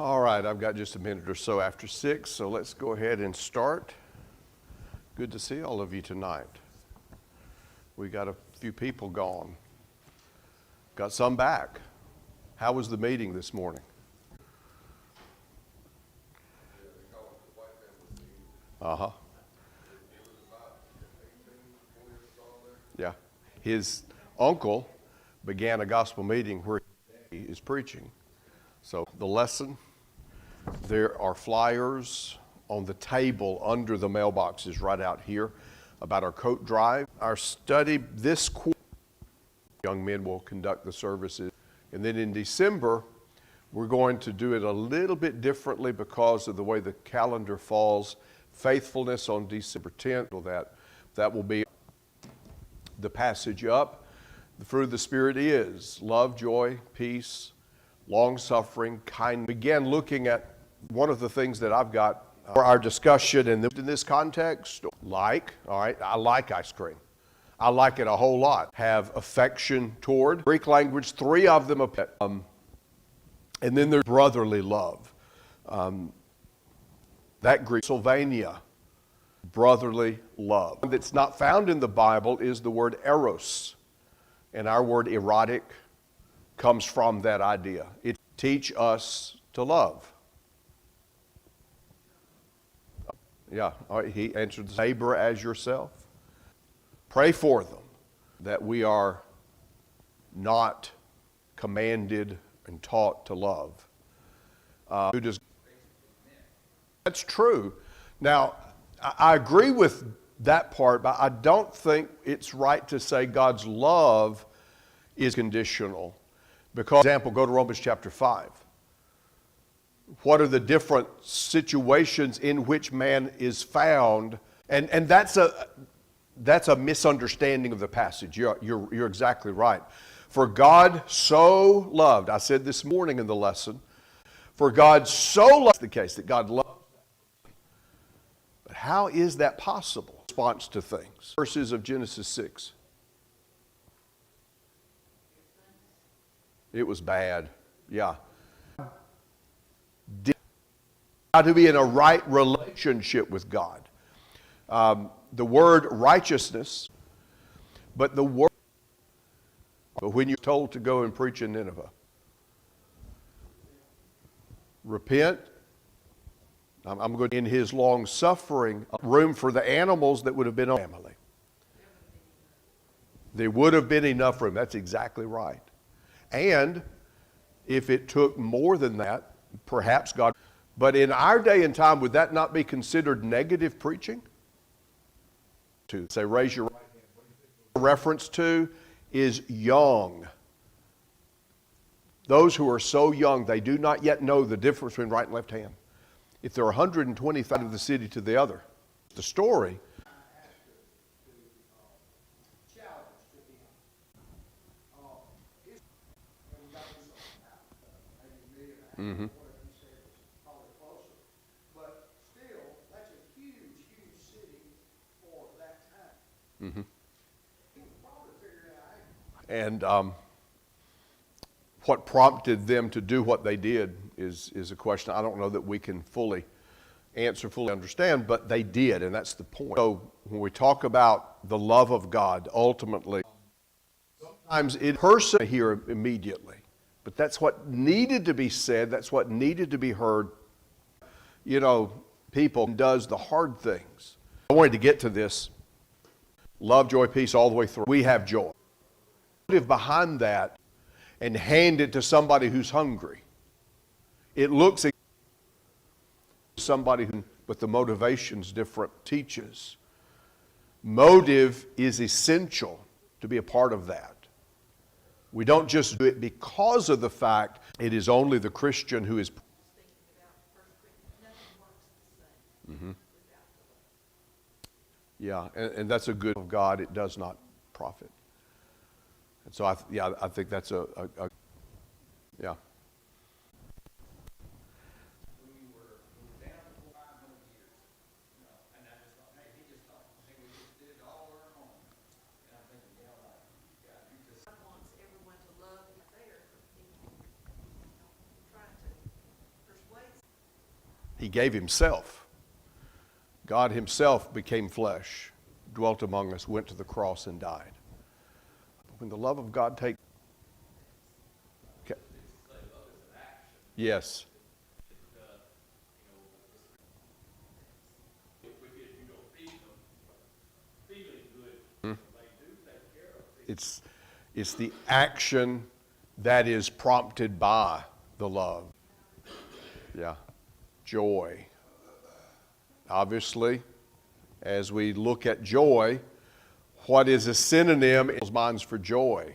All right, I've got just a minute or so after 6, so let's go ahead and start. Good to see all of you tonight. We got a few people gone. Got some back. How was the meeting this morning? Uh-huh. Yeah. His uncle began a gospel meeting where he is preaching. So the lesson, there are flyers on the table under the mailboxes right out here about our coat drive. Our study this quarter, young men will conduct the services. And then in December, we're going to do it a little bit differently because of the way the calendar falls. Faithfulness on December 10th, that will be the passage up. The fruit of the Spirit is love, joy, peace, long-suffering, kindness. We began looking at one of the things that I've got for our discussion, and in this context, all right, I like ice cream. I like it a whole lot. Have affection toward. Greek language, 3 of them, and then there's brotherly love. That Greek, Sylvania, brotherly love. That's not found in the Bible is the word eros. And our word erotic comes from that idea. It teach us to love. Yeah, all right, he answered the neighbor as yourself. Pray for them that we are not commanded and taught to love. That's true. Now, I agree with that part, but I don't think it's right to say God's love is conditional. Because, for example, go to Romans chapter 5. What are the different situations in which man is found? And that's a misunderstanding of the passage. You're exactly right. For God so loved, I said this morning in the lesson, for God so loved the case that God loved. But how is that possible? Response to things. Verses of Genesis 6. It was bad. Yeah. How to be in a right relationship with God. The word righteousness, but when you're told to go and preach in Nineveh, repent. I'm going in his long suffering, room for the animals that would have been on family. There would have been enough room. That's exactly right. And if it took more than that, perhaps God. But in our day and time, would that not be considered negative preaching? To say, raise your right hand. Reference to is young. Those who are so young, they do not yet know the difference between right and left hand. If there are 125 of the city to the other, the story. Mm-hmm. But still, that's a huge city for that time. Mm-hmm. And what prompted them to do what they did is a question I don't know that we can fully understand, but they did, and that's the point. So when we talk about the love of God, ultimately, sometimes it person here immediately, but that's what needed to be said, that's what needed to be heard. You know, people does the hard things. I wanted to get to this. Love, joy, peace all the way through. We have joy. Behind that, and hand it to somebody who's hungry. It looks like somebody who, but the motivation's different, teaches. Motive is essential to be a part of that. We don't just do it because of the fact it is only the Christian who is. Mm-hmm. Yeah, and that's a good of God. It does not profit. And so, I think that's a yeah. He gave himself. God himself became flesh, dwelt among us, went to the cross and died. When the love of God takes... Okay. Yes. It's the action that is prompted by the love. Yeah. Joy. Obviously, as we look at joy, what is a synonym in people's minds for joy?